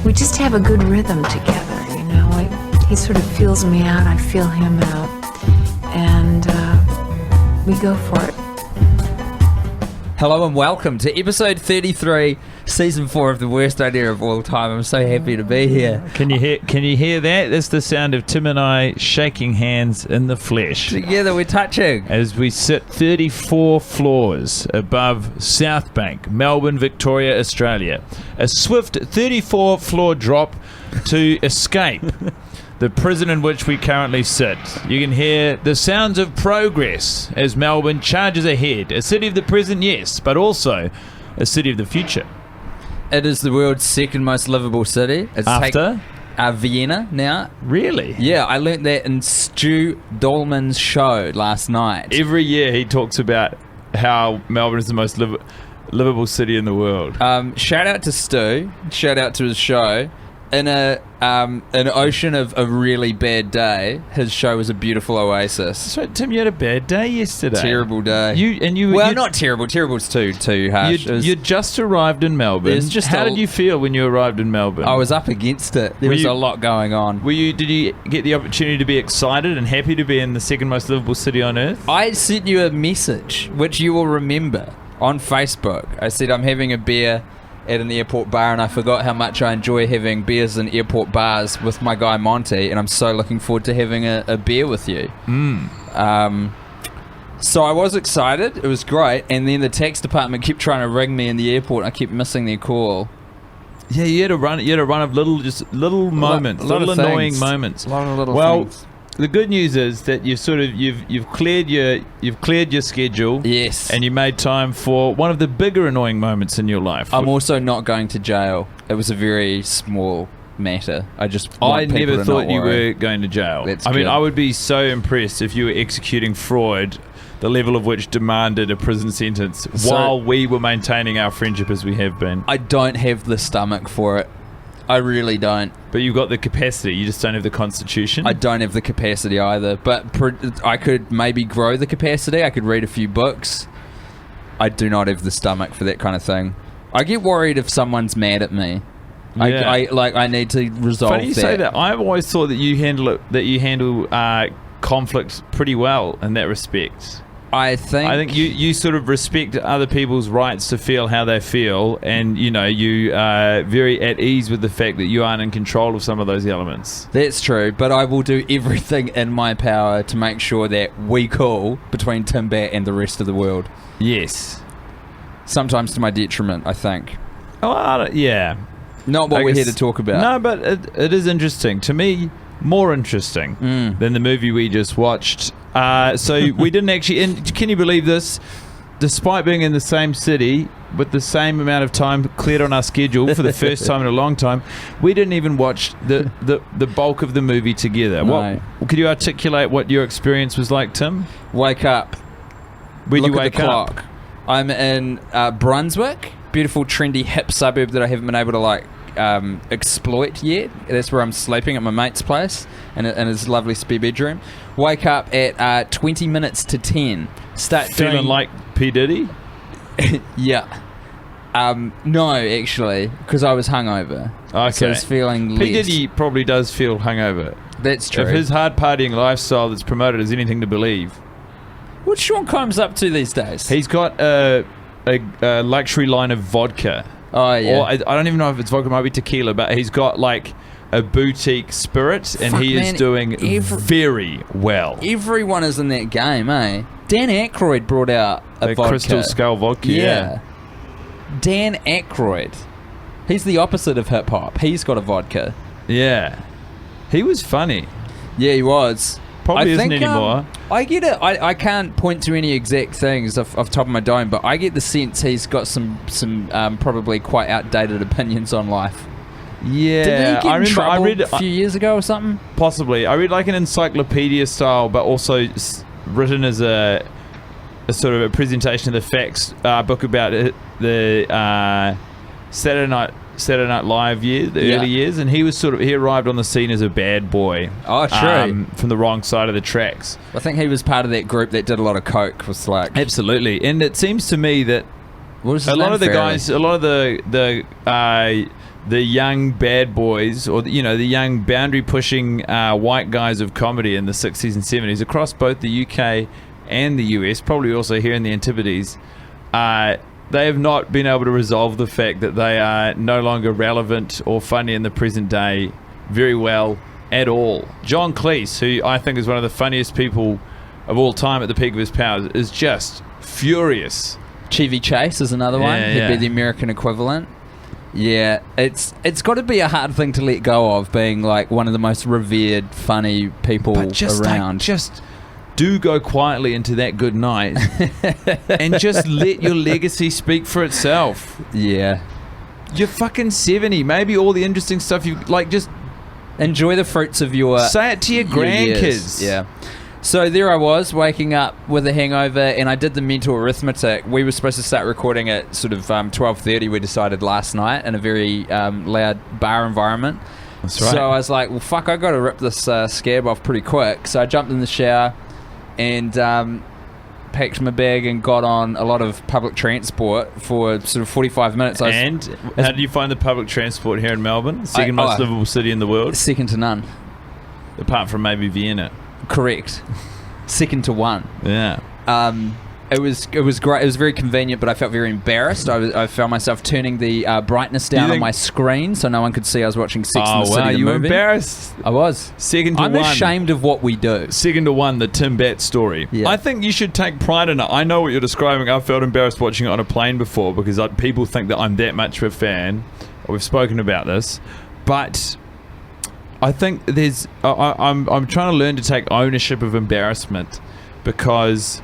we just have a good rhythm together, you know. He sort of feels me out, I feel him out, and we go for it. Hello and welcome to episode 33, season 4 of The Worst Idea of All Time. I'm so happy to be here. Can you hear that? That's the sound of Tim and I shaking hands in the flesh. Together we're touching. As we sit 34 floors above South Bank, Melbourne, Victoria, Australia. A swift 34 floor drop to escape the prison in which we currently sit. You can hear the sounds of progress as Melbourne charges ahead. A city of the present, yes, but also a city of the future. It is the world's second most livable city. It's After? Vienna now. Really? Yeah, I learnt that in Stu Dolman's show last night. Every year he talks about how Melbourne is the most livable city in the world. Shout out to Stu. Shout out to his show. In an ocean of a really bad day, his show was a beautiful oasis. So, Tim, you had a bad day yesterday. Terrible day. Not terrible. Terrible's too harsh. You just arrived in Melbourne. How did you feel when you arrived in Melbourne? I was up against it. There was a lot going on. Did you get the opportunity to be excited and happy to be in the second most livable city on earth? I sent you a message, which you will remember, on Facebook. I said I'm having a beer at an airport bar, and I forgot how much I enjoy having beers in airport bars with my guy Monty, and I'm so looking forward to having a beer with you. So I was excited. It was great, and then the tax department kept trying to ring me in the airport, and I kept missing their call. Yeah, you had a run of little moments, little annoying moments. A lot of little things. The good news is that you've cleared your schedule. Yes. And you made time for one of the bigger annoying moments in your life. I'm also not going to jail. It was a very small matter. I never thought you were going to jail. That's I mean, good. I would be so impressed if you were executing fraud, the level of which demanded a prison sentence, while we were maintaining our friendship as we have been. I don't have the stomach for it. I really don't. But you've got the capacity, you just don't have the constitution? I don't have the capacity either, but I could maybe grow the capacity. I could read a few books. I do not have the stomach for that kind of thing. I get worried if someone's mad at me. Yeah. I need to resolve that. Funny you say that. I've always thought that you handle conflict pretty well in that respect. I think you sort of respect other people's rights to feel how they feel, and you are very at ease with the fact that you aren't in control of some of those elements. That's true, but I will do everything in my power to make sure that we cool between Timbat and the rest of the world. Yes. Sometimes to my detriment, I think. Oh, yeah. Not what we're here to talk about. No, but it is interesting. To me, more interesting than the movie we just watched. So we didn't actually... And can you believe this? Despite being in the same city with the same amount of time cleared on our schedule for the first time in a long time, we didn't even watch the bulk of the movie together. No. Could you articulate what your experience was like, Tim? Wake up. When you Look at wake the up? clock. I'm in Brunswick, beautiful, trendy, hip suburb that I haven't been able to exploit yet. That's where I'm sleeping at my mate's place in his lovely spare bedroom. Wake up at 20 minutes to 10. Start Feeling like P. Diddy? Yeah. No, actually, because I was hungover. Okay. So I was feeling less. P. Diddy probably does feel hungover. That's true. If his hard partying lifestyle that's promoted is anything to believe. What's Sean Combs up to these days? He's got a luxury line of vodka. Oh, yeah. Or I don't even know if it's vodka, it might be tequila, but he's got like a boutique spirit, and he is doing very well. Everyone is in that game, eh? Dan Aykroyd brought out a vodka. Crystal Skull vodka, yeah. Dan Aykroyd. He's the opposite of hip-hop. He's got a vodka. Yeah. He was funny. Yeah, he was. Probably isn't anymore. I get it. I can't point to any exact things off top of my dome, but I get the sense he's got some probably quite outdated opinions on life. Yeah, Did he get in trouble a few years ago or something? Possibly. I read like an encyclopedia style, but also written as a sort of a presentation of the facts book about the Saturday Night Live years, the early years, and he arrived on the scene as a bad boy. Oh, true. From the wrong side of the tracks. I think he was part of that group that did a lot of coke. Was like absolutely, and it seems to me that What was his A lot name? of the Fairley. guys, a lot of the young bad boys, or the young boundary pushing white guys of comedy in the 60s and 70s across both the UK and the US, probably also here in the Antipodes, they have not been able to resolve the fact that they are no longer relevant or funny in the present day very well at all. John Cleese, who I think is one of the funniest people of all time at the peak of his powers, is just furious. Chevy Chase is another one. Yeah, He'd yeah. be the American equivalent. Yeah, it's got to be a hard thing to let go of, being like one of the most revered, funny people But just around. just do go quietly into that good night and just let your legacy speak for itself. Yeah. You're fucking 70. Maybe all the interesting stuff you like, just Enjoy the fruits of your... say it to your grandkids. years. Yeah. So there I was, waking up with a hangover, and I did the mental arithmetic. We were supposed to start recording at sort of 12:30, we decided last night, in a very loud bar environment. That's right. So I was like, well, fuck, I got to rip this scab off pretty quick. So I jumped in the shower and packed my bag and got on a lot of public transport for sort of 45 minutes. And how did you find the public transport here in Melbourne? Second most livable city in the world, second to none. apart from maybe Vienna. Correct. Second to one. Yeah. It was great. It was very convenient, but I felt very embarrassed. I found myself turning the brightness down on my screen so no one could see I was watching Sex and the City. Oh, wow, the you were movie. embarrassed. I was. Second to I'm one. ashamed of what we do. Second to one, the Tim Batt story. Yeah. I think you should take pride in it. I know what you're describing. I felt embarrassed watching it on a plane before because people think that I'm that much of a fan. We've spoken about this, but I think there's. I'm trying to learn to take ownership of embarrassment, because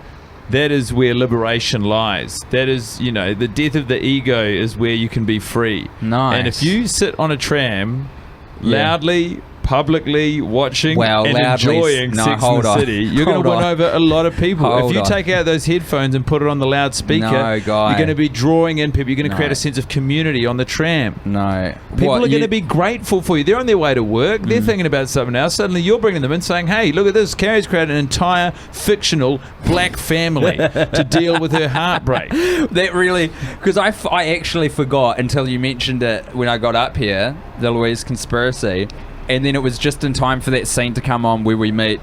that is where liberation lies. That is, the death of the ego is where you can be free. Nice. And if you sit on a tram loudly, publicly watching and enjoying Sex and the City, you're going to win over a lot of people. If you take out those headphones and put it on the loudspeaker, you're going to be drawing in people. You're going to create a sense of community on the tram. No. People are going to be grateful for you. They're on their way to work. They're thinking about something else. Suddenly you're bringing them in saying, hey, look at this. Carrie's created an entire fictional black family to deal with her heartbreak. That really... Because I actually forgot until you mentioned it when I got up here, the Louise Conspiracy. And then it was just in time for that scene to come on where we meet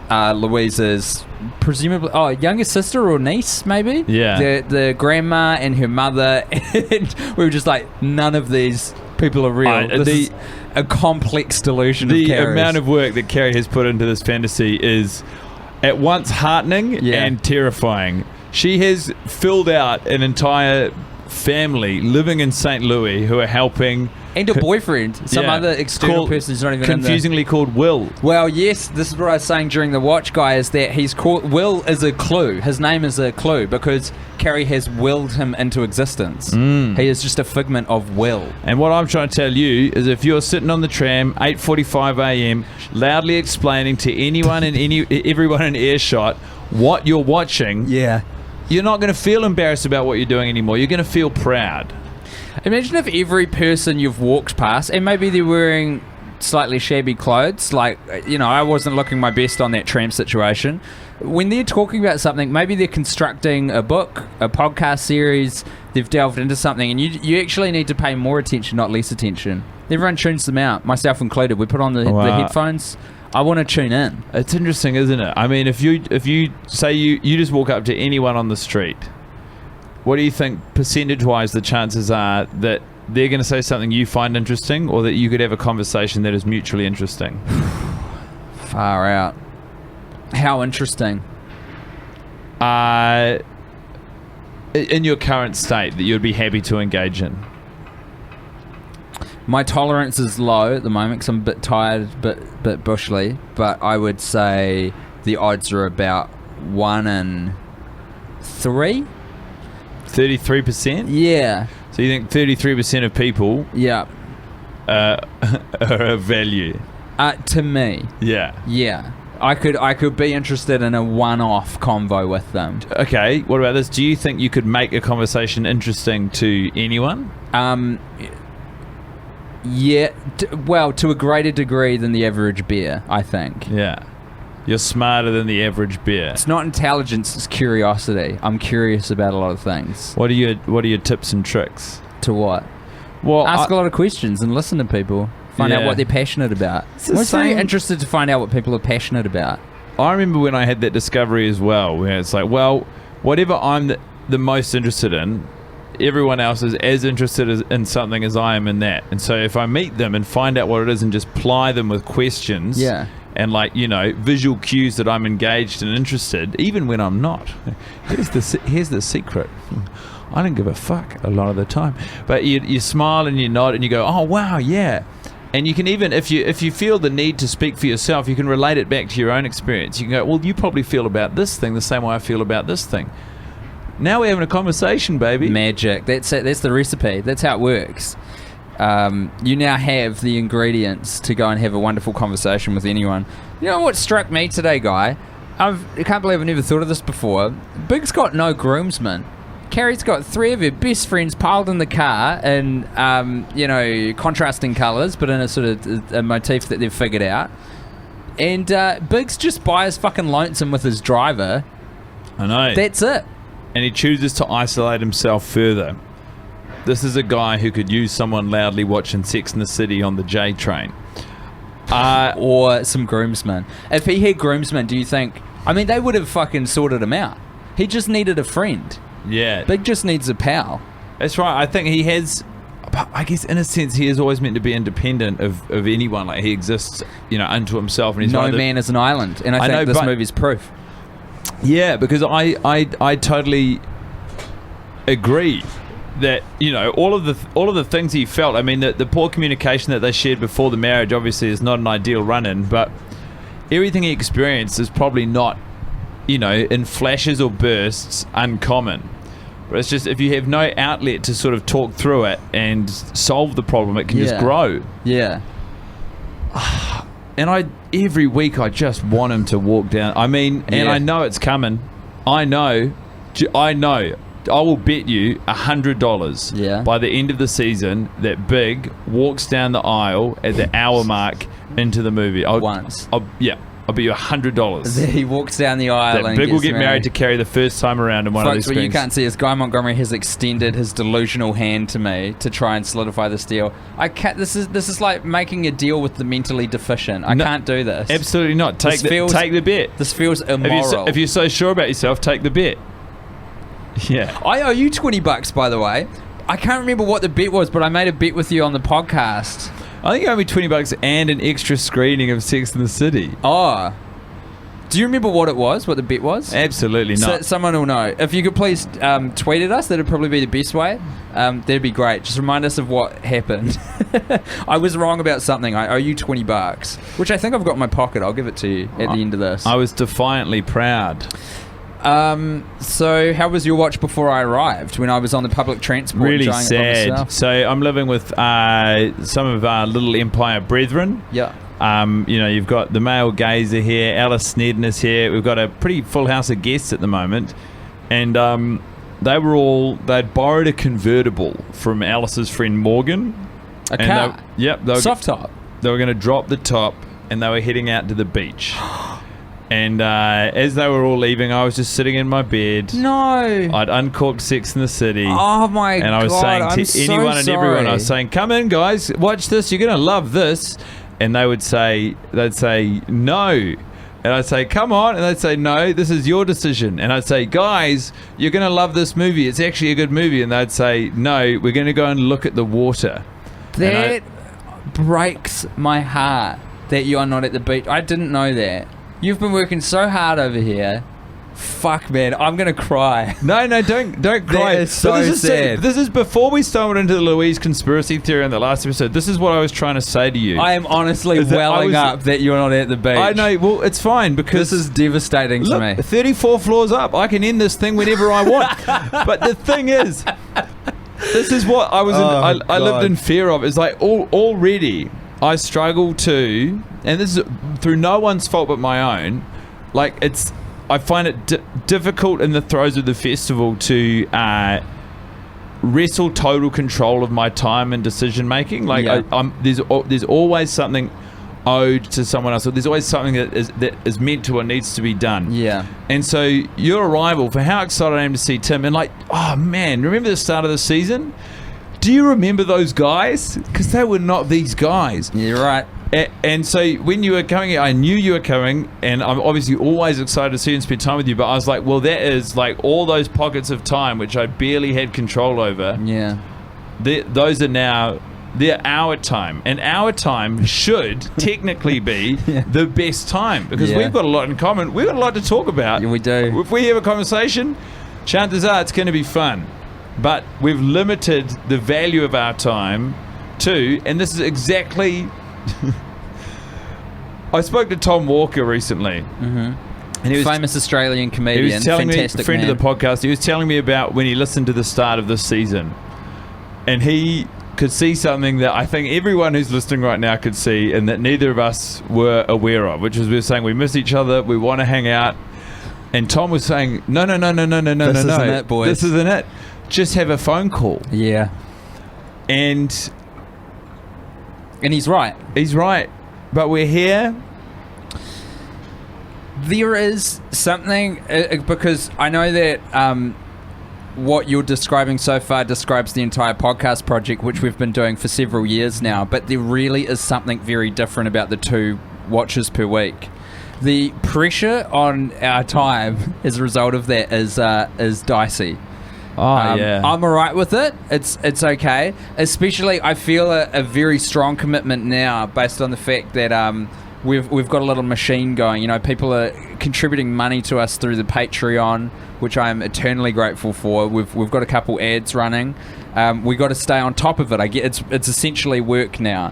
Louise's presumably younger sister or niece, maybe. Yeah. The grandma and her mother, and we were just like, none of these people are real. This is a complex delusion of The Carrie's. amount of work that Carrie has put into this fantasy is at once heartening and terrifying. She has filled out an entire family living in St. Louis who are helping. And a boyfriend, some other external person who's not even confusingly called Will. Well, yes, this is what I was saying during the watch, guy, is that he's called Will is a clue. His name is a clue because Carrie has willed him into existence. He is just a figment of will. And what I'm trying to tell you is, if you're sitting on the tram, 8:45 a.m., loudly explaining to anyone and everyone in earshot what you're watching, you're not going to feel embarrassed about what you're doing anymore. You're going to feel proud. Imagine if every person you've walked past, and maybe they're wearing slightly shabby clothes, like, I wasn't looking my best on that tram situation. When they're talking about something, maybe they're constructing a book, a podcast series, they've delved into something, and you actually need to pay more attention, not less attention. Everyone tunes them out, myself included. We put on the headphones. I want to tune in. It's interesting, isn't it? I mean, if you say you just walk up to anyone on the street, what do you think percentage-wise the chances are that they're going to say something you find interesting, or that you could have a conversation that is mutually interesting? Far out. How interesting? In your current state that you'd be happy to engage in? My tolerance is low at the moment because I'm a bit tired, bit bushly, but I would say the odds are about 1 in 3. 33%? Yeah. So you think 33% of people Yeah. are of value? To me. Yeah. Yeah. I could be interested in a one-off convo with them. Okay, what about this? Do you think you could make a conversation interesting to anyone? Yeah. Well, to a greater degree than the average bear, I think. Yeah. You're smarter than the average bear. It's not intelligence, it's curiosity. I'm curious about a lot of things. What are your tips and tricks? To what? Well, Ask a lot of questions and listen to people. Find out Yeah. what they're passionate about. the I'm very same- interested to find out what people are passionate about. I remember when I had that discovery as well, where it's like, well, whatever I'm the most interested in, everyone else is as interested in something as I am in that. And so if I meet them and find out what it is and just ply them with questions and visual cues that I'm engaged and interested, even when I'm not. Here's the secret. I don't give a fuck a lot of the time. But you smile and you nod and you go, oh, wow, yeah. And you can even, if you feel the need to speak for yourself, you can relate it back to your own experience. You can go, well, you probably feel about this thing the same way I feel about this thing. Now we're having a conversation, baby. Magic. That's it. That's the recipe. That's how it works. You now have the ingredients to go and have a wonderful conversation with anyone. You know what struck me today, Guy? I can't believe I've never thought of this before. Big's got no groomsmen. Carrie's got 3 of her best friends piled in the car in, contrasting colours, but in a sort of a motif that they've figured out. And Big's just by his fucking lonesome with his driver. I know. That's it. And he chooses to isolate himself further. This is a guy who could use someone loudly watching Sex and the City on the J train. Or some groomsmen. If he had groomsmen, do you think... I mean, they would have fucking sorted him out. He just needed a friend. Yeah. Big just needs a pal. That's right. I think he has... I guess in a sense he is always meant to be independent of anyone. Like he exists, unto himself. And he's No man is an island. And I think this movie's proof. Yeah, because I totally agree that all of the things he felt. I mean, the poor communication that they shared before the marriage obviously is not an ideal run-in, but everything he experienced is probably not, in flashes or bursts, uncommon. But it's just if you have no outlet to sort of talk through it and solve the problem, it can just grow. Yeah. And every week I just want him to walk down. I mean, and I know it's coming. I know. I will bet you $100 by the end of the season that Big walks down the aisle at the hour mark into the movie. Once. I'll bet you $100. He walks down the aisle and Big will get married to Carrie the first time around in one of these What things. you can't see is Guy Montgomery has extended his delusional hand to me to try and solidify this deal. I can't. This is like making a deal with the mentally deficient. I can't do this. Absolutely not. Take the bet. This feels immoral. If you're so sure about yourself, take the bet. Yeah. I owe you $20, by the way. I can't remember what the bet was, but I made a bet with you on the podcast. I think you owe me $20 and an extra screening of Sex and the City. Oh. Do you remember what it was? What the bet was? Absolutely not. So, someone will know. If you could please tweet at us, that'd probably be the best way. That'd be great. Just remind us of what happened. I was wrong about something. I owe you $20, which I think I've got in my pocket. I'll give it to you at the end of this. I was defiantly proud. So how was your watch before I arrived when I was on the public transport? Really sad. So I'm living with some of our little Empire brethren. Yeah. You've got the male gazer here, Alice Snedden is here. We've got a pretty full house of guests at the moment. And they'd borrowed a convertible from Alice's friend Morgan. A car? Soft top. They were going to drop the top and they were heading out to the beach. And as they were all leaving, I was just sitting in my bed. No. I'd uncorked Sex and the City. Oh my God. And I was saying to anyone and everyone, I was saying, come in guys, watch this, you're going to love this. And they'd say no. And I'd say, come on. And they'd say, no, this is your decision. And I'd say, guys, you're going to love this movie. It's actually a good movie. And they'd say, no, we're going to go and look at the water. That breaks my heart that you are not at the beach. I didn't know that. You've been working so hard over here. Fuck, man, I'm gonna cry. No, don't cry. That is so sad. This is before we stumbled into the Louise Conspiracy theory in the last episode. This is what I was trying to say to you. I am honestly welling up that you're not at the beach. I know. Well, it's fine because this is devastating to me. 34 floors up. I can end this thing whenever I want. But the thing is, this is what I was. I lived in fear of. It's like already I struggle to, and this is through no one's fault but my own. Like I find it difficult in the throes of the festival to wrestle total control of my time and decision making. Like there's always something owed to someone else, or there's always something that is meant to or needs to be done. Yeah. And so your arrival, for how excited I am to see Tim, and like, oh man, remember the start of the season? Do you remember those guys? Because they were not these guys. You're right. And so when you were coming, I knew you were coming, and I'm obviously always excited to see you and spend time with you, but I was like, well, that is like all those pockets of time which I barely had control over. Yeah. Those are now... They're our time, and our time should technically be the best time, because we've got a lot in common. We've got a lot to talk about. Yeah, we do. If we have a conversation, chances are it's going to be fun. But we've limited the value of our time to, and this is exactly... I spoke to Tom Walker recently. Mm-hmm. And he was famous Australian comedian, he was telling fantastic me, friend man. of the podcast, he was telling me about when he listened to the start of this season. And he... could see something that I think everyone who's listening right now could see, and that neither of us were aware of, which is we were saying we miss each other, we want to hang out, and Tom was saying no, this isn't it, boys. This isn't it. Just have a phone call. Yeah. And he's right. He's right. But we're here. There is something because I know that what you're describing so far describes the entire podcast project, which we've been doing for several years now, but there really is something very different about the 2 watches per week. The pressure on our time as a result of that is dicey. I'm alright with it. It's okay. Especially, I feel a very strong commitment now based on the fact that we've got a little machine going. You know, people are contributing money to us through the Patreon, which I am eternally grateful for. We've got a couple ads running. We got to stay on top of it. I get it's essentially work now,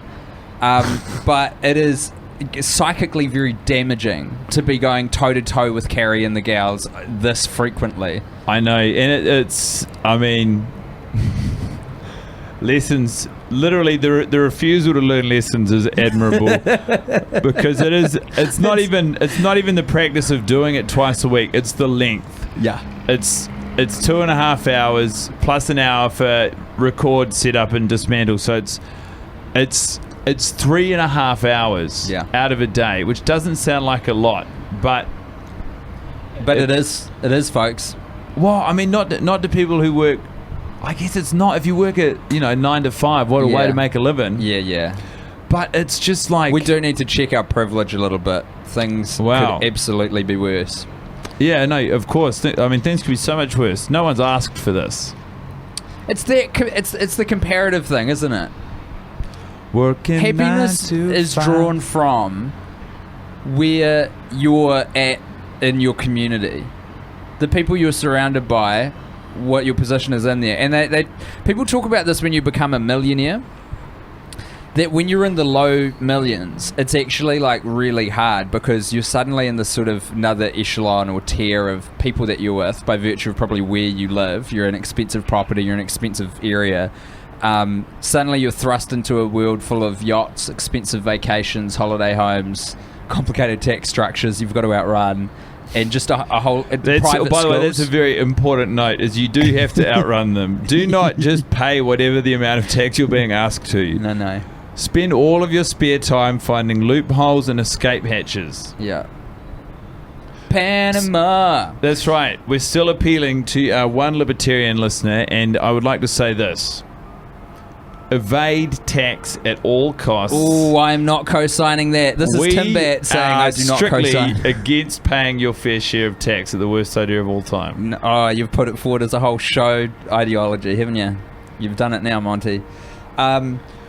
but it is psychically very damaging to be going toe to toe with Carrie and the gals this frequently. I know, and it's. I mean, lessons. Literally, the refusal to learn lessons is admirable because it's not even the practice of doing it twice a week. It's the length. Yeah, it's 2.5 hours plus an hour for record, setup, and dismantle. So it's 3.5 hours out of a day, which doesn't sound like a lot, but it is, folks. Well, I mean, not to people who work. I guess it's not if you work at 9 to 5. What a way to make a living. Yeah. But it's just like we do need to check our privilege a little bit. Things could absolutely be worse. Yeah, no, of course. I mean, things could be so much worse. No one's asked for this. It's the comparative thing, isn't it? Working happiness is drawn from where you're at in your community, the people you're surrounded by, what your position is in there. And they people talk about this when you become a millionaire, that when you're in the low millions, it's actually like really hard because you're suddenly in this sort of another echelon or tier of people that you're with by virtue of probably where you live. You're in expensive property, you're in an expensive area. Suddenly you're thrust into a world full of yachts, expensive vacations, holiday homes, complicated tax structures you've got to outrun, and just a whole private schools. By the way, that's a very important note, is you do have to outrun them. Do not just pay whatever the amount of tax you're being asked to. No. Spend all of your spare time finding loopholes and escape hatches. Yeah. Panama. That's right. We're still appealing to our one libertarian listener, and I would like to say this. Evade tax at all costs. Oh, I'm not co-signing that. This is Tim Bat saying I do not co-sign. Strictly against paying your fair share of tax at the worst idea of all time. No, oh, you've put it forward as a whole show ideology, haven't you? You've done it now, Monty.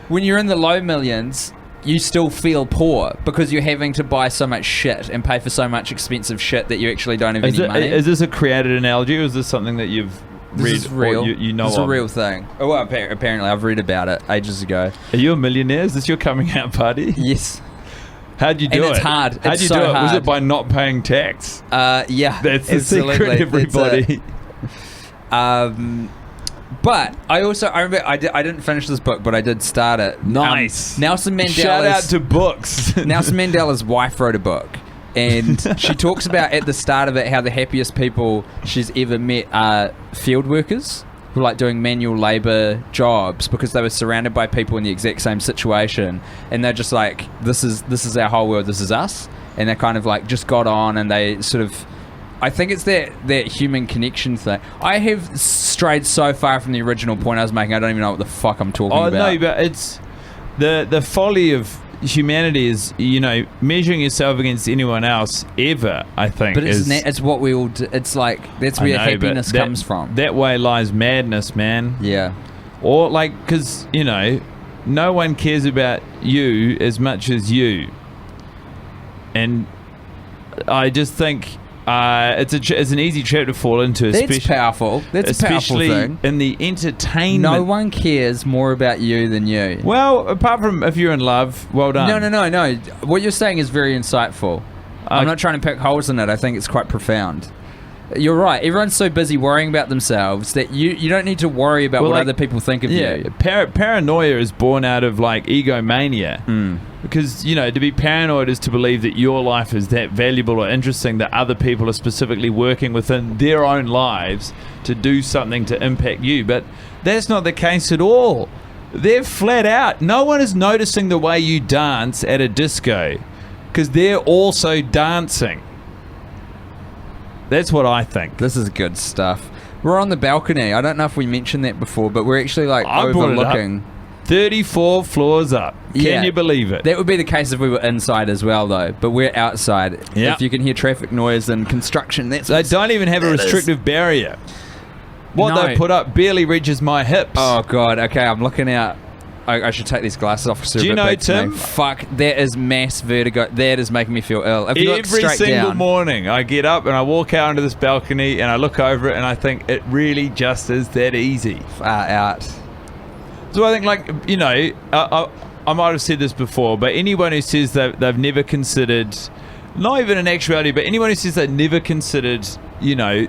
When you're in the low millions, you still feel poor because you're having to buy so much shit and pay for so much expensive shit that you actually don't have any money. Is this a created analogy, or is this something that you've read? This is real. You know it's a real thing. Oh, well, apparently I've read about it ages ago. Are you a millionaire? Is this your coming out party? Yes. How'd you do it? And it's hard. How'd you do it? Was it by not paying tax? Yeah. That's the secret, everybody. But I remember I didn't finish this book, but I did start it. Nice. Nelson Mandela's... Shout out to books. Nelson Mandela's wife wrote a book. And she talks about at the start of it how the happiest people she's ever met are field workers. who were like doing manual labor jobs because they were surrounded by people in the exact same situation, and they're just like, this is our whole world, this is us, and they kind of like just got on, and they sort of, I think it's that human connection thing. I have strayed so far from the original point I was making, I don't even know what the fuck I'm talking about. No, but it's the folly of humanity is, you know, measuring yourself against anyone else ever, I think. But it's what we all do. It's like, that's where happiness comes from. That way lies madness, man. Yeah. Or like, because, you know, no one cares about you as much as you. And I just think it's an easy trap to fall into. That's powerful. That's a powerful thing. In the entertainment. No one cares more about you than you. Well, apart from if you're in love, well done. No. What you're saying is very insightful. I'm not trying to pick holes in it. I think it's quite profound. You're right. Everyone's so busy worrying about themselves that you don't need to worry about what other people think of you. Paranoia is born out of like egomania. Because, you know, to be paranoid is to believe that your life is that valuable or interesting that other people are specifically working within their own lives to do something to impact you. But that's not the case at all. They're flat out. No one is noticing the way you dance at a disco because they're also dancing. That's what I think. This is good stuff. We're on the balcony. I don't know if we mentioned that before, but we're actually like overlooking 34 floors up. Can you believe it? That would be the case if we were inside as well, though. But we're outside. Yep. If you can hear traffic noise and construction, they don't even have a restrictive barrier. What they put up barely reaches my hips. Oh, God. Okay, I'm looking out. I should take these glasses off. Do you know, Tim? Fuck, that is mass vertigo. That is making me feel ill. If you look Every straight single down, morning, I get up and I walk out onto this balcony and I look over it and I think it really just is that easy. Far out. So I think, like, you know, I might have said this before, but anyone who says that they've never considered, not even in actuality, but anyone who says they've never considered, you know,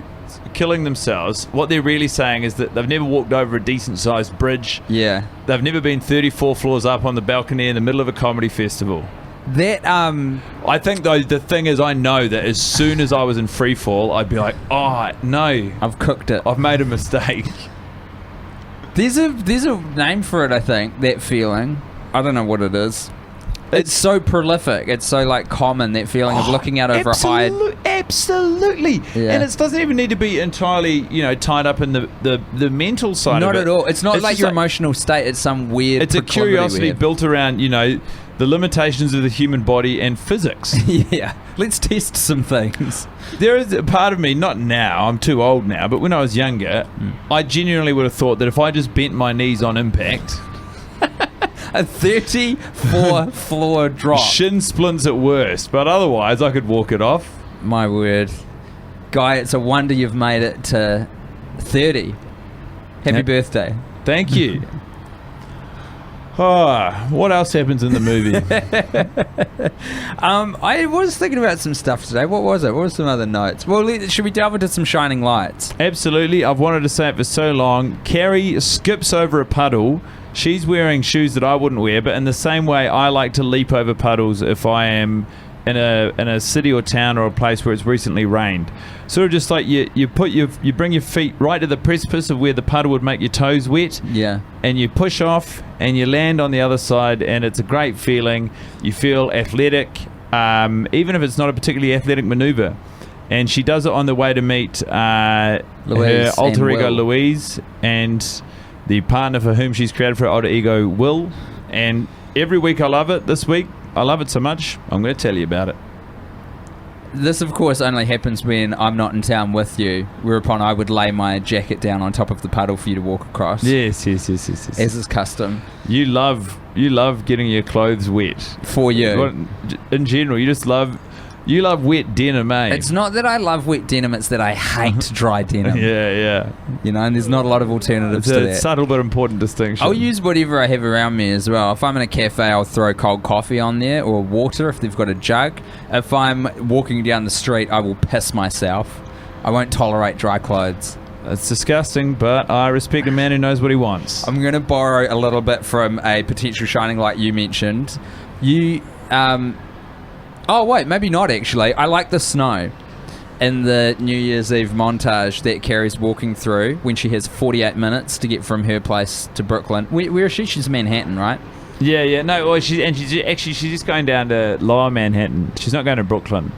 killing themselves, what they're really saying is that they've never walked over a decent-sized bridge. Yeah. They've never been 34 floors up on the balcony in the middle of a comedy festival. That, I think, though, the thing is, I know that as soon as I was in free fall, I'd be like, oh, no. I've cooked it. I've made a mistake. There's a name for it, I think, that feeling. I don't know what it is. It's so prolific. It's so, like, common, that feeling of looking out over a high... Absolutely. Yeah. And it doesn't even need to be entirely, you know, tied up in the mental side of it. Not at all. It's not like your emotional state. It's some weird... It's a curiosity built around, you know, the limitations of the human body and physics. Yeah. Let's test some things. There is a part of me, not now, I'm too old now, but when I was younger, I genuinely would have thought that if I just bent my knees on impact... A 34-floor drop. Shin splints at worst, but otherwise I could walk it off. My word. Guy, it's a wonder you've made it to 30. Happy birthday. Thank you. What else happens in the movie? I was thinking about some stuff today. What was it? What were some other notes? Well, should we delve into some shining lights? Absolutely. I've wanted to say it for so long. Carrie skips over a puddle. She's wearing shoes that I wouldn't wear, but in the same way, I like to leap over puddles if I am in a city or town or a place where it's recently rained. Sort of just like you bring your feet right to the precipice of where the puddle would make your toes wet. Yeah. And you push off and you land on the other side, and it's a great feeling. You feel athletic, even if it's not a particularly athletic maneuver. And she does it on the way to meet her alter ego Louise and the partner for whom she's created for her alter ego, Will. And every week I love it. This week, I love it so much, I'm going to tell you about it. This, of course, only happens when I'm not in town with you, whereupon I would lay my jacket down on top of the puddle for you to walk across. Yes. As is custom. You love getting your clothes wet. For you. In general, you love wet denim, eh? It's not that I love wet denim, it's that I hate dry denim. Yeah. You know, and there's not a lot of alternatives to that. It's a subtle but important distinction. I'll use whatever I have around me as well. If I'm in a cafe, I'll throw cold coffee on there, or water if they've got a jug. If I'm walking down the street, I will piss myself. I won't tolerate dry clothes. It's disgusting, but I respect a man who knows what he wants. I'm going to borrow a little bit from a potential shining light you mentioned. Oh, wait, maybe not, actually. I like the snow. in the New Year's Eve montage that Carrie's walking through when she has 48 minutes to get from her place to Brooklyn. Where is she? She's Manhattan, right? Yeah. No, well, she's just going down to Lower Manhattan. She's not going to Brooklyn.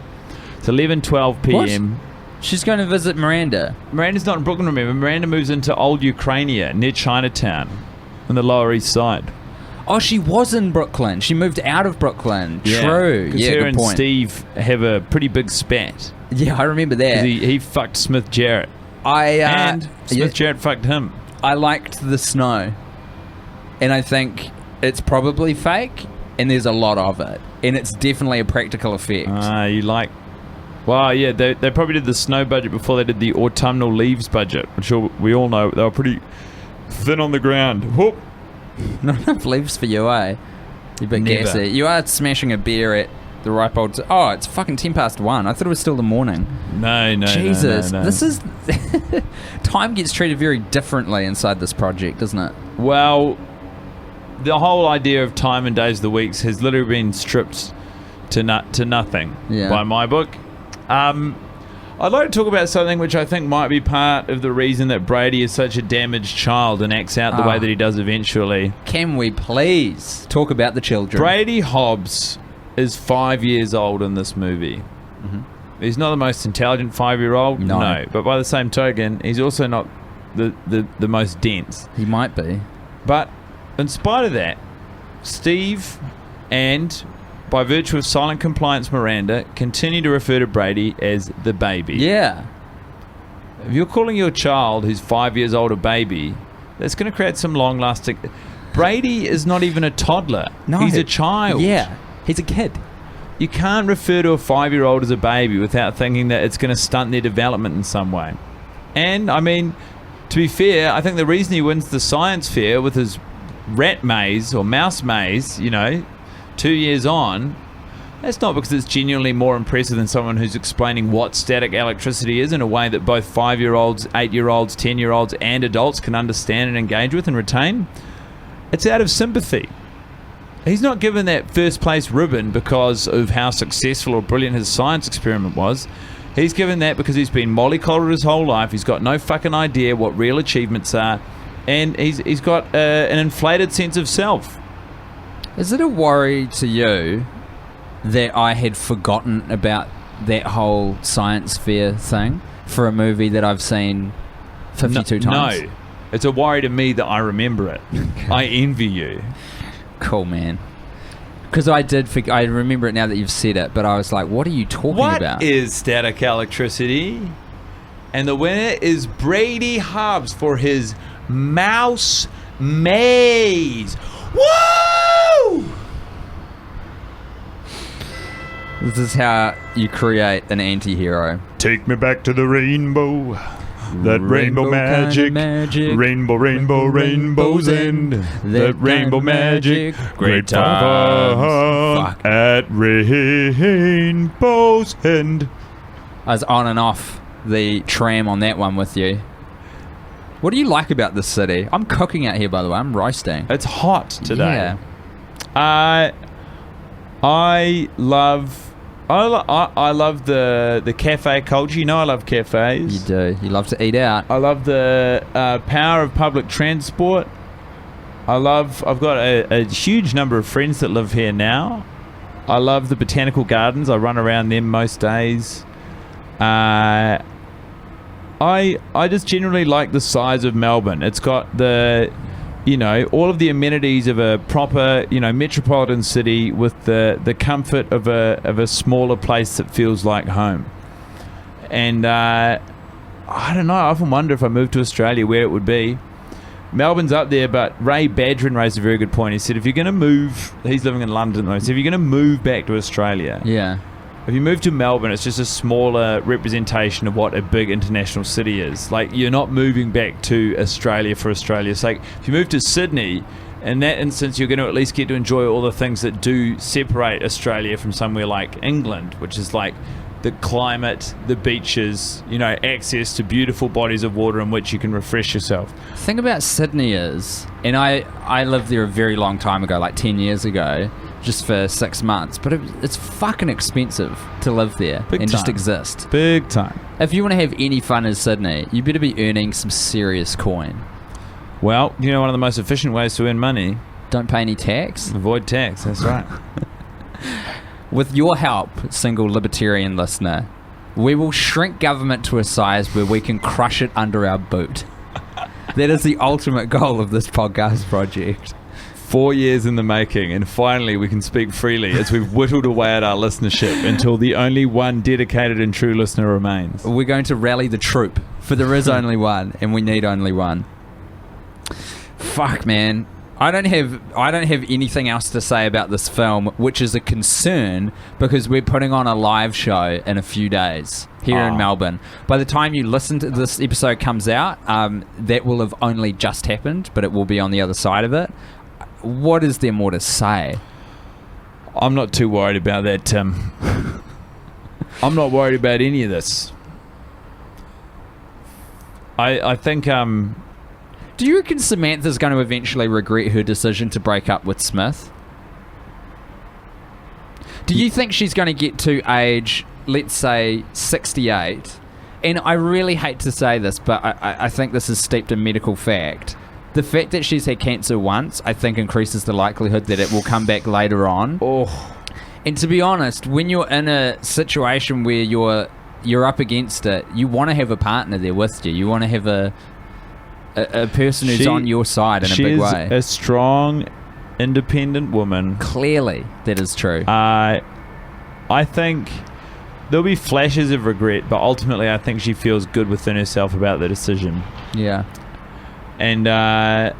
It's 11:12 p.m. What? She's going to visit Miranda. Miranda's not in Brooklyn, remember. Miranda moves into Old Ukrainia near Chinatown on the Lower East Side. Oh, she was in Brooklyn. She moved out of Brooklyn. Yeah, True. Yeah, her good and point. Steve have a pretty big spat. Yeah, I remember that. He fucked Smith Jarrett. And Smith Jarrett fucked him. I liked the snow. And I think it's probably fake, and there's a lot of it. And it's definitely a practical effect. Well, yeah, they probably did the snow budget before they did the autumnal leaves budget, which we all know they were pretty thin on the ground. Whoop. Not enough leaves for you, eh? You big Never. gassy. You are smashing a beer at the ripe old... Oh, it's fucking 1:10. I thought it was still the morning. No. Jesus. No. This is... Time gets treated very differently inside this project, doesn't it? Well, the whole idea of time and days of the weeks has literally been stripped to nothing by my book. I'd like to talk about something which I think might be part of the reason that Brady is such a damaged child and acts out the way that he does eventually. Can we please talk about the children? Brady Hobbs is 5 years old in this movie. Mm-hmm. He's not the most intelligent 5-year-old, no. But by the same token, he's also not the most dense. He might be. But in spite of that, Steve and... by virtue of silent compliance, Miranda continue to refer to Brady as the baby. Yeah. If you're calling your child who's 5 years old a baby, that's going to create some long-lasting... Brady is not even a toddler. No. He's a child. Yeah. He's a kid. You can't refer to a 5-year-old as a baby without thinking that it's going to stunt their development in some way. And, I mean, to be fair, I think the reason he wins the science fair with his rat maze or mouse maze, 2 years on, that's not because it's genuinely more impressive than someone who's explaining what static electricity is in a way that both 5-year-olds, 8-year-olds, 10-year-olds and adults can understand and engage with and retain. It's out of sympathy. He's not given that first place ribbon because of how successful or brilliant his science experiment was. He's given that because he's been mollycoddled his whole life. He's got no fucking idea what real achievements are, and he's got an inflated sense of self. Is it a worry to you that I had forgotten about that whole science fair thing for a movie that I've seen 52 times? No. It's a worry to me that I remember it. I envy you. Cool, man. Because I remember it now that you've said it, but I was like, what are you talking about? What is static electricity? And the winner is Brady Hobbs for his mouse maze. Woo! This is how you create an anti-hero. Take me back to the rainbow. That rainbow magic. Rainbow, rainbow's end. That rainbow magic. Great time at rainbow's end. I was on and off the tram on that one with you. What do you like about this city? I'm cooking out here, by the way. I'm roasting. It's hot today. Yeah. I love the cafe culture. I love cafes. You do. You love to eat out. I love the power of public transport. I've got a huge number of friends that live here now. I love the botanical gardens. I run around them most days. I just generally like the size of Melbourne. It's got all of the amenities of a proper, metropolitan city with the comfort of a smaller place that feels like home. And I don't know, I often wonder if I moved to Australia where it would be. Melbourne's up there, but Ray Badrin raised a very good point. He said if you're going to move, he's living in London though, so if you're going to move back to Australia, if you move to Melbourne, it's just a smaller representation of what a big international city is. Like, you're not moving back to Australia for Australia's sake. If you move to Sydney, in that instance, you're going to at least get to enjoy all the things that do separate Australia from somewhere like England, which is like the climate, the beaches, access to beautiful bodies of water in which you can refresh yourself. The thing about Sydney is, and I lived there a very long time ago, like 10 years ago, just for 6 months, but it's fucking expensive to live there and just exist. Big time. If you want to have any fun in Sydney, you better be earning some serious coin. Well, one of the most efficient ways to earn money? Don't pay any tax. Avoid tax, that's right. With your help, single libertarian listener, we will shrink government to a size where we can crush it under our boot. That is the ultimate goal of this podcast project. 4 years in the making, and finally we can speak freely as we've whittled away at our listenership until the only one dedicated and true listener remains. We're going to rally the troop, for there is only one, and we need only one. Fuck, man. I don't have anything else to say about this film, which is a concern because we're putting on a live show in a few days here in Melbourne. By the time you listen to this episode comes out, that will have only just happened, but it will be on the other side of it. What is there more to say? I'm not too worried about that, Tim. I'm not worried about any of this. I think... Do you reckon Samantha's going to eventually regret her decision to break up with Smith? Do you think she's going to get to age, let's say, 68? And I really hate to say this, but I think this is steeped in medical fact. The fact that she's had cancer once, I think, increases the likelihood that it will come back later on. Oh. And to be honest, when you're in a situation where you're up against it, you want to have a partner there with you. You want to have a person who's on your side in a big way. She's a strong, independent woman. Clearly, that is true. I think there'll be flashes of regret, but ultimately I think she feels good within herself about the decision. Yeah. And I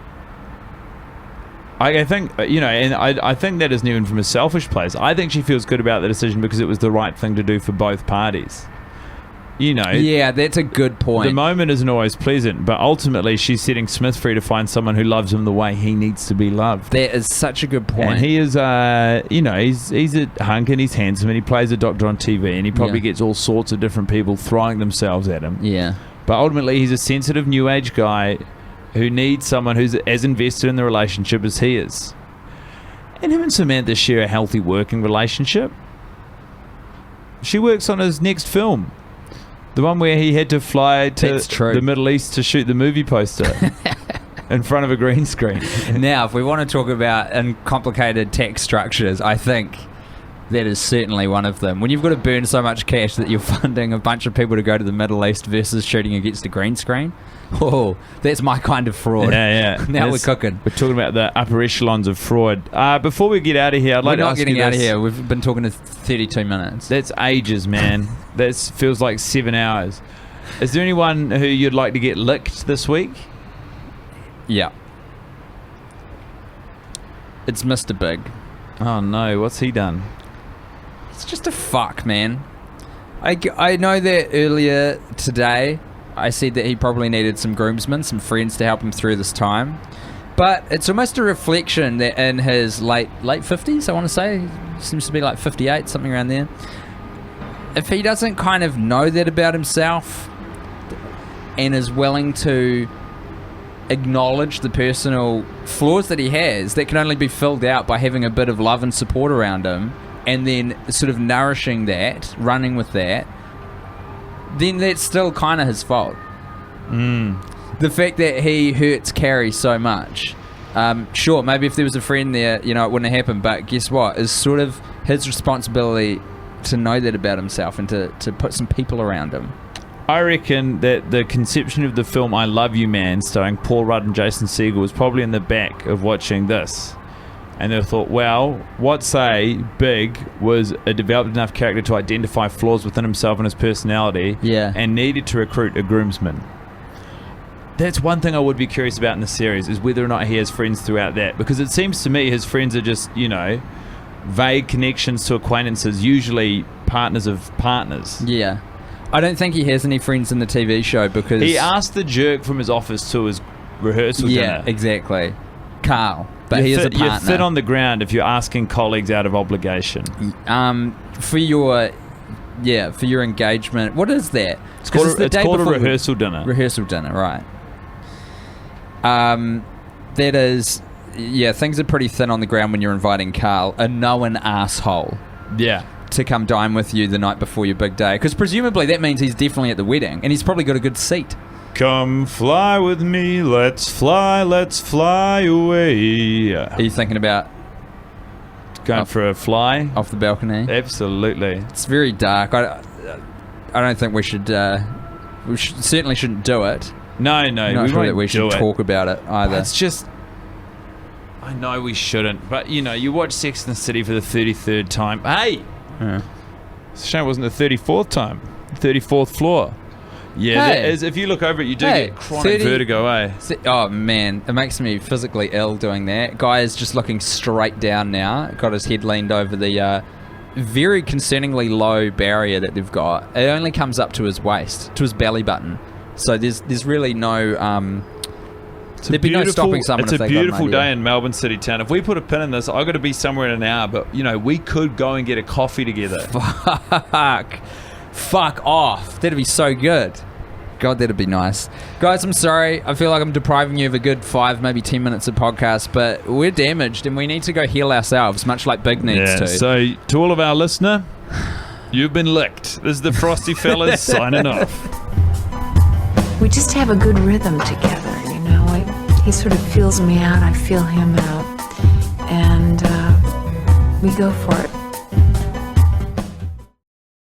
think, and I think that isn't even from a selfish place. I think she feels good about the decision because it was the right thing to do for both parties. Yeah, that's a good point. The moment isn't always pleasant, but ultimately she's setting Smith free to find someone who loves him the way he needs to be loved. That is such a good point. And he is, he's a hunk and he's handsome and he plays a doctor on TV and he probably gets all sorts of different people throwing themselves at him. Yeah. But ultimately he's a sensitive new age guy who needs someone who's as invested in the relationship as he is. And him and Samantha share a healthy working relationship. She works on his next film. The one where he had to fly to the Middle East to shoot the movie poster in front of a green screen. Now, if we want to talk about complicated tax structures, I think that is certainly one of them. When you've got to burn so much cash that you're funding a bunch of people to go to the Middle East versus shooting against a green screen, that's my kind of fraud. Yeah. Now we're cooking. We're talking about the upper echelons of fraud. Before we get out of here, I'd like to ask you this. We're not getting out of here. We've been talking to 32 minutes. That's ages, man. That feels like 7 hours. Is there anyone who you'd like to get licked this week? Yeah. It's Mr. Big. Oh no, what's he done? It's just a fuck, man. I know that earlier today I said that he probably needed some groomsmen, some friends to help him through this time. But it's almost a reflection that in his late 50s, I want to say, seems to be like 58, something around there. If he doesn't kind of know that about himself and is willing to acknowledge the personal flaws that he has, that can only be filled out by having a bit of love and support around him, and then sort of nourishing that, running with that, then that's still kind of his fault. The fact that he hurts Carrie so much. Sure, maybe if there was a friend there, it wouldn't have happened, but guess what? It's sort of his responsibility to know that about himself and to put some people around him. I reckon that the conception of the film I Love You Man, starring Paul Rudd and Jason Segel, was probably in the back of watching this. And they thought, well, what say Big was a developed enough character to identify flaws within himself and his personality, and needed to recruit a groomsman. That's one thing I would be curious about in the series, is whether or not he has friends throughout that. Because it seems to me his friends are just, vague connections to acquaintances, usually partners of partners. Yeah. I don't think he has any friends in the TV show because... He asked the jerk from his office to his rehearsal dinner. Yeah, exactly. Carl. But he is a partner. You're fit on the ground if you're asking colleagues out of obligation. For your for your engagement. What is that? It's called, the it's day called a before rehearsal dinner. Rehearsal dinner, right? That is, things are pretty thin on the ground when you're inviting Carl, a known asshole, to come dine with you the night before your big day. Because presumably that means he's definitely at the wedding, and he's probably got a good seat. Come fly with me, let's fly away. Are you thinking about Going for a fly? off the balcony? Absolutely. It's very dark. I don't think we should. Certainly shouldn't do it. No, I'm not we sure won't that we should do it. talk about it either. It's just, I know we shouldn't, but you watch Sex and the City for the 33rd time. Hey, it's a shame it wasn't the 34th time. 34th floor. Yeah, Hey. that is, if you look over it, you do get chronic 30 vertigo, eh? Oh man, it makes me physically ill doing that. Guy is just looking straight down now. Got his head leaned over the very concerningly low barrier that they've got. It only comes up to his waist, to his belly button. So there's really no there'd be no stopping someone. It's if a they got an beautiful idea. day in Melbourne City Town. If we put a pin in this, I've got to be somewhere in an hour, but we could go and get a coffee together. Fuck off. That'd be so good. God, that'd be nice. Guys, I'm sorry. I feel like I'm depriving you of a good 5, maybe 10 minutes of podcast, but we're damaged and we need to go heal ourselves, much like Big needs to. So to all of our listener, you've been licked. This is the Frosty Fellas signing off. We just have a good rhythm together, you know. He sort of feels me out, I feel him out, and we go for it.